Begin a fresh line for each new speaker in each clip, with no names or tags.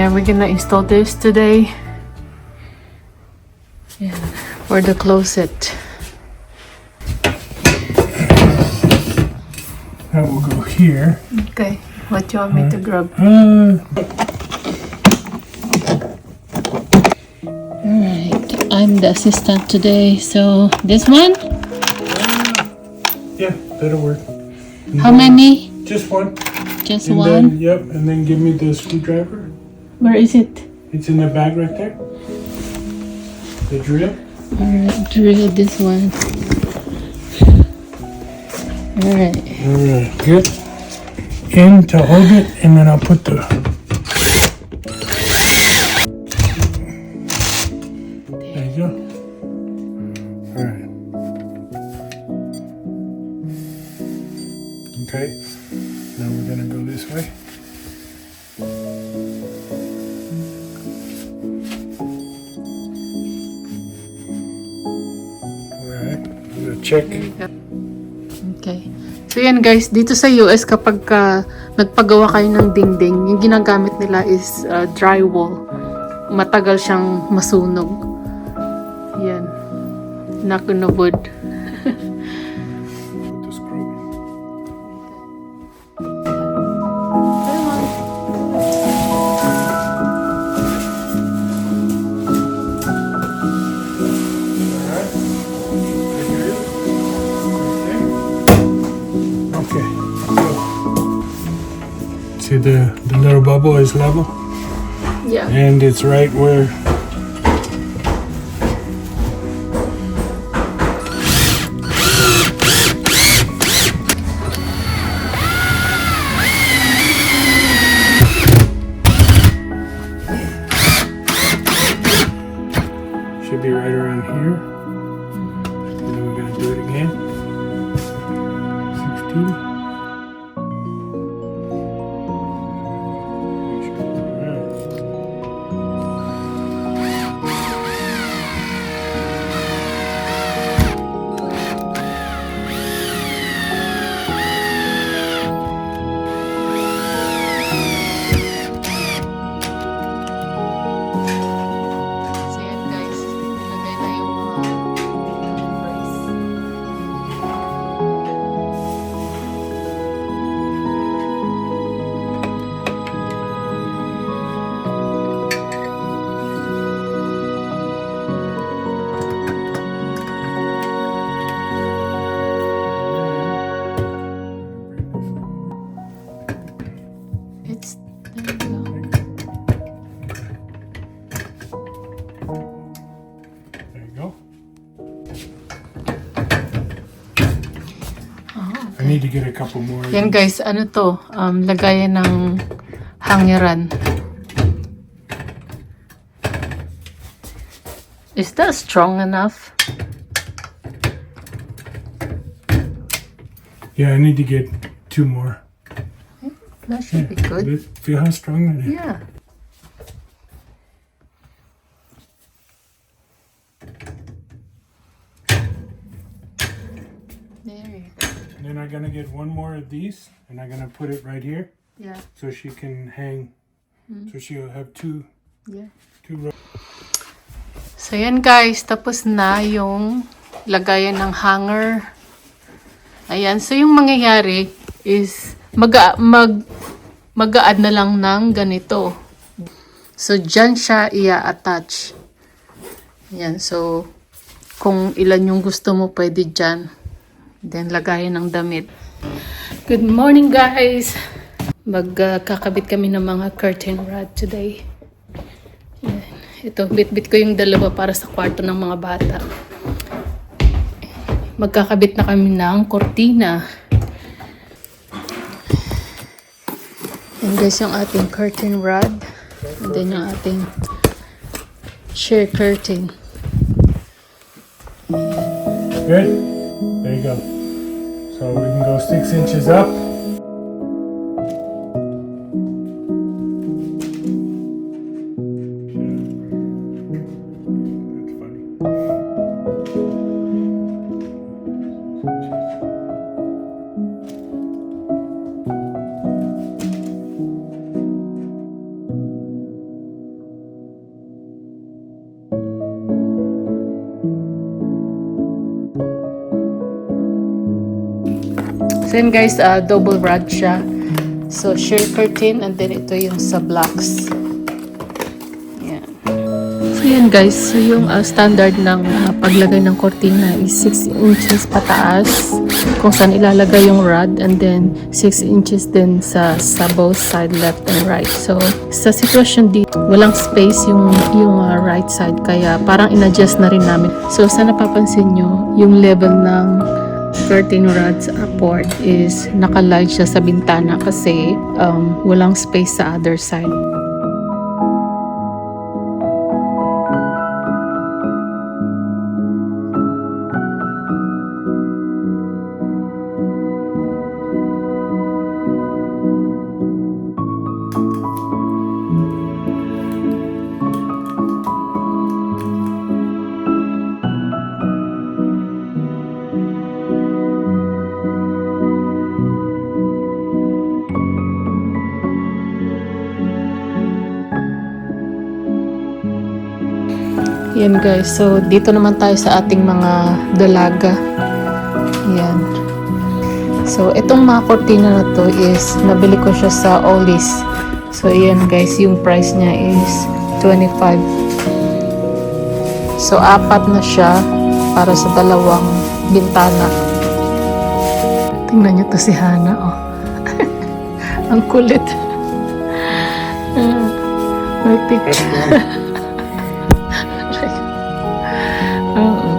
Yeah, we're gonna install this today. Yeah, for the closet.
That will go here.
Okay, what do you want me to grab? Alright, I'm the assistant today, so this one?
Yeah, that'll work. And
How
then
many?
Just one.
Just
And
one?
then, yep, and then give me the screwdriver.
Where is it?
It's in the bag right there. The drill.
Alright, drill this one. Alright.
Alright, good. In to hold it, and then I'll put the... There you go. Alright. Okay. Now we're gonna go this way. Alright, I'm gonna check.
Okay. So yan guys, dito sa US kapag nagpagawa kayo ng dingding, yung ginagamit nila is drywall. Matagal siyang masunog. Yan. Knock on the wood.
Put the screw in. Alright. Okay. So, see the little bubble is level?
Yeah.
And it's right where should be right around here. And then we're gonna do it again. 16.
So yan guys, nilagay na yung brace. It's there you go.
There you go.
Oh,
I need to get a couple more. of
yan
these.
guys, ano to? Lagayan ng hangiran. Is that strong enough?
Yeah, I need to get 2 more.
That should be good.
Feel how strong that is?
Yeah. There you go.
And then I'm gonna get 1 more of these, and I'm gonna put it right here,
Yeah.
so she can hang. So she'll have 2
Yeah.
rows.
So yan guys, tapos na yung lagayan ng hanger. Ayan, so yung mangyayari is mag-a-add na lang ng ganito. So dyan siya i-attach. Ayan, so kung ilan yung gusto mo pwede dyan. Then lagayan ng damit. Good morning guys! Magkakabit kami ng mga curtain rod today. Ayan. Ito, bit-bit ko yung dalawa para sa kwarto ng mga bata. Magkakabit na kami ng kortina. And guys, yung ating curtain rod. And then yung ating sheer curtain.
Good? There you go. So we can go 6 inches up. That's funny.
So yun guys, double rod siya. So sheer curtain and then ito yung sa blocks. Yan. So yan guys, so yung standard ng paglagay ng kortina is 6 inches pataas kung saan ilalagay yung rod, and then 6 inches din sa both side, left and right. So sa sitwasyon dito, walang space yung right side, kaya parang in-adjust na rin namin. So sa napapansin nyo, yung level ng curtain rods port is nakaline siya sa bintana kasi walang space sa other side. Yan guys, so dito naman tayo sa ating mga dalaga. Yan. So itong mga kortina na to is nabili ko siya sa Ollie's. So yan guys, yung price niya is 25. So 4 na siya para sa dalawang bintana. Tingnan niyo to si Hana, oh. Ang kulit. Oo.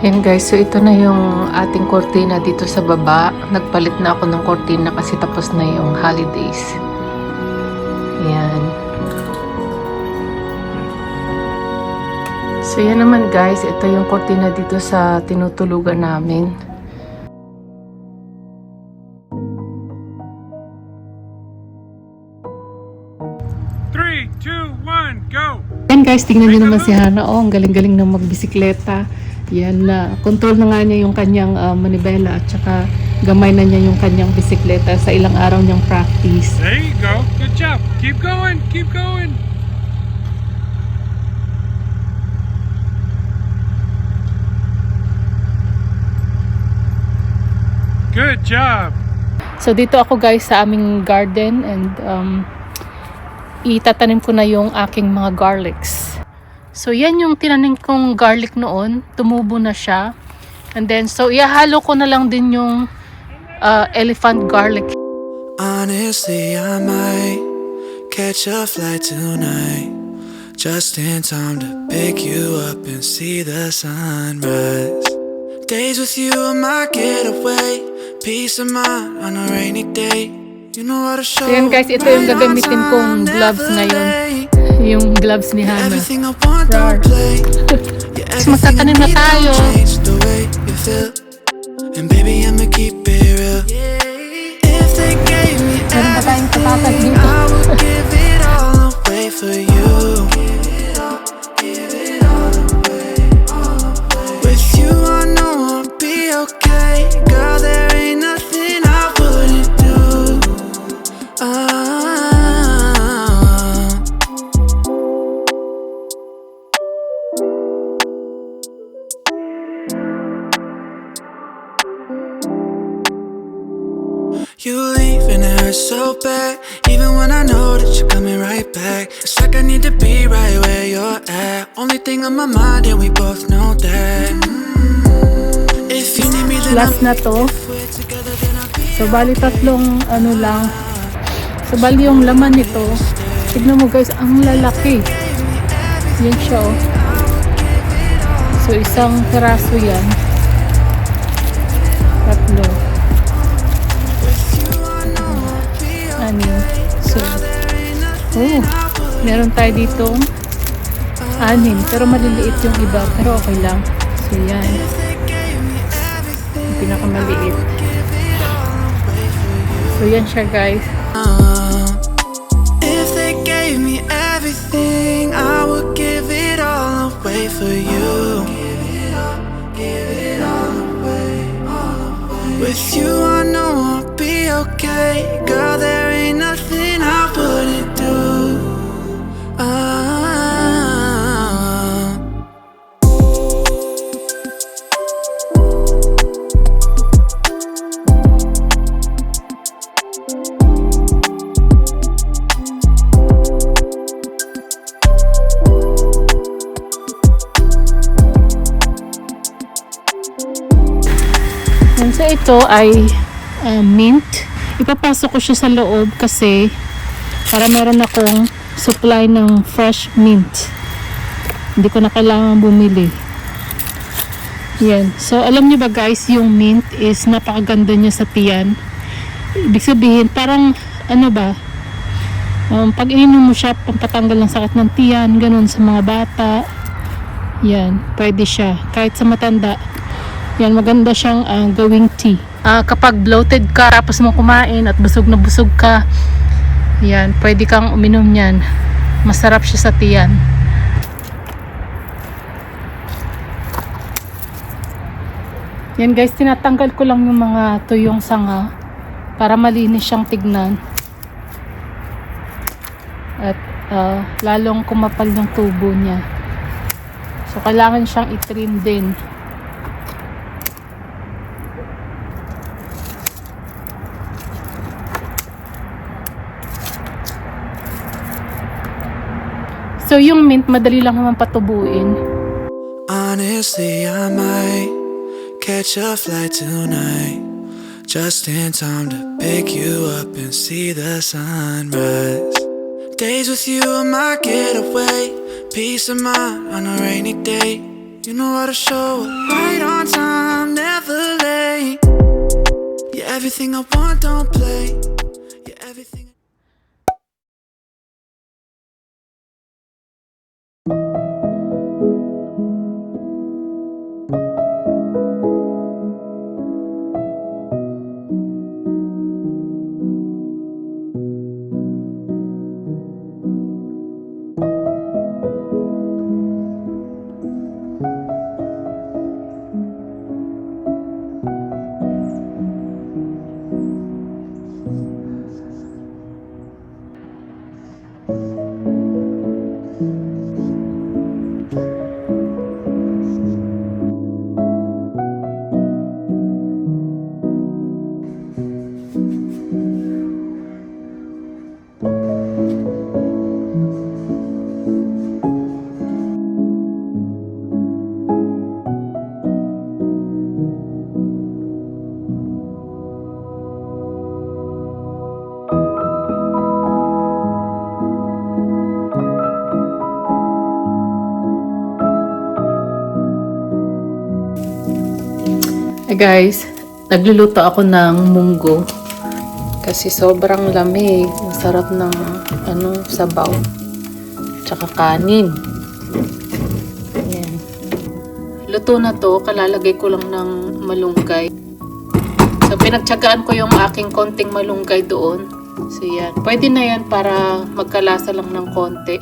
Yan guys, so ito na yung ating kortina dito sa baba. Nagpalit na ako ng kortina kasi tapos na yung holidays. Yan. So yan naman guys, ito yung kortina dito sa tinutulugan namin.
Three, two, one, go!
Yan guys, tingnan nyo naman si Hana. Oh, ang galing-galing ng magbisikleta. Yan na. Control na nga niya yung kanyang manibela at saka gamay na niya yung kanyang bisikleta sa ilang araw niyang practice.
There you go. Good job. Keep going. Keep going. Good job.
So dito ako guys sa aming garden, and itatanim ko na yung aking mga garlics. So yan yung tinanim kong garlic noon, tumubo na siya. And then so ihalo ko na lang din yung elephant garlic.
Honestly, I might catch a flight tonight, just in time to pick you up and see the sunrise. Days with you are my getaway, peace of mind on a rainy day. You know how to show.
So yan guys, ito yung gagamitin kong gloves ngayon. Yung gloves ni Hana. Mas magtatanim na tayo.
And baby, I'ma keep it real. If they gave me everything, I would give it all away for you. With you, I know I'll be okay. Girl, there ain't nothing I wouldn't do. You leave and it hurts so bad, even when I know that you're coming right back. It's like I need to be right where you're at. Only thing on my mind, and we both know that. If you need me, then
Last na to. So bali tatlong ano lang. So bali yung laman nito. Tignan mo guys, ang lalaki. Yan siya, oh. So isang piraso yan. Tatlo. Ano? So, oh, meron tayo dito 6, pero maliliit yung iba, pero okay lang. So yan, yung pinakamaliit. So yan siya guys.
If they gave me everything, I would give it all away for you. Give it all away. With you I know I'll be okay. Girl, there ain't nothing I wouldn't do. Ah.
Yan, so ito ay mint. Ipapasok ko siya sa loob kasi para meron akong supply ng fresh mint. Hindi ko na kailangan bumili. Yan. So alam niyo ba guys, yung mint is napakaganda niya sa tiyan. Ibig sabihin parang ano ba, pag ininom mo siya, pampatanggal ng sakit ng tiyan, ganun sa mga bata. Yan, pwede siya. Kahit sa matanda. Yan, maganda siyang gawing tea. Kapag bloated ka, tapos mo kumain at busog na busog ka, yan, pwede kang uminom yan. Masarap siya sa tiyan. Yan guys, tinatanggal ko lang yung mga tuyong sanga para malinis siyang tignan. At lalong kumapal yung tubo niya. So, kailangan siyang i-trim din. So, yung mint, madali lang naman patubuin.
Honestly, I might catch a flight tonight, just in time to pick you up and see the sunrise. Days with you are my getaway, peace of mind on a rainy day. You know how to show up right on time, never late. You're everything I want, don't play. You're everything.
Hey guys, nagluluto ako ng munggo kasi sobrang lamig. Masarap ng sabaw tsaka kanin. Ayan. Luto na to, kalalagay ko lang ng malunggay. So pinagtyagaan ko yung aking konting malunggay doon. So yan, pwede na yan para magkalasa lang ng konti.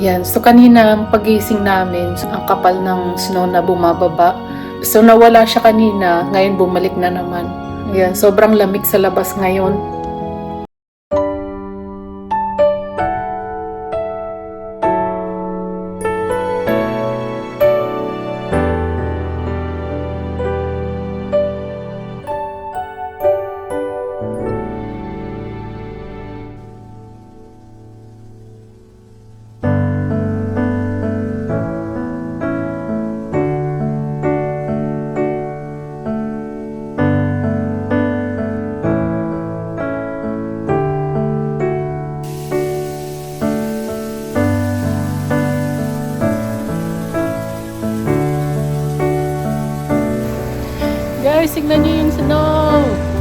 Yan. So, kanina ang pagising namin, ang kapal ng snow na bumababa. So, nawala siya kanina. Ngayon, bumalik na naman. Yan. Sobrang lamig sa labas ngayon. tignan niyo yung snow.